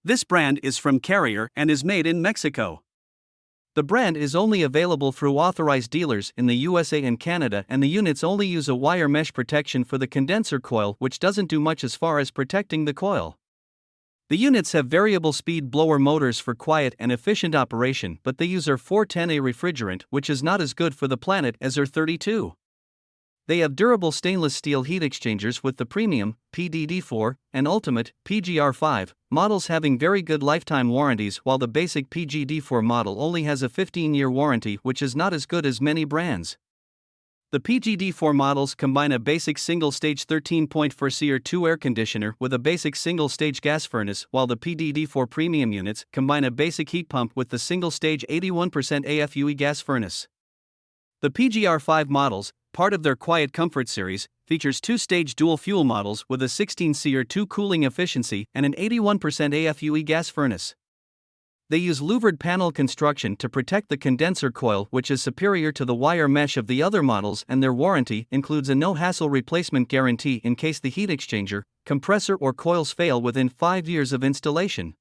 This brand is from Carrier and is made in Mexico. The brand is only available through authorized dealers in the USA and Canada, and the units only use a wire mesh protection for the condenser coil, which doesn't do much as far as protecting the coil. The units have variable speed blower motors for quiet and efficient operation, but they use R410A refrigerant, which is not as good for the planet as R32. They have durable stainless steel heat exchangers with the premium PDD4 and ultimate PGR5 models having very good lifetime warranties, while the basic PGD4 model only has a 15-year warranty, which is not as good as many brands. The PGD4 models combine a basic single-stage 13.4 SEER2 air conditioner with a basic single-stage gas furnace, while the PDD4 premium units combine a basic heat pump with the single-stage 81% AFUE gas furnace. The PGR5 models, part of their QuietComfort series, features two-stage dual-fuel models with a 16 SEER2 cooling efficiency and an 81% AFUE gas furnace. They use louvered panel construction to protect the condenser coil, which is superior to the wire mesh of the other models, and their warranty includes a no-hassle replacement guarantee in case the heat exchanger, compressor or coils fail within 5 years of installation.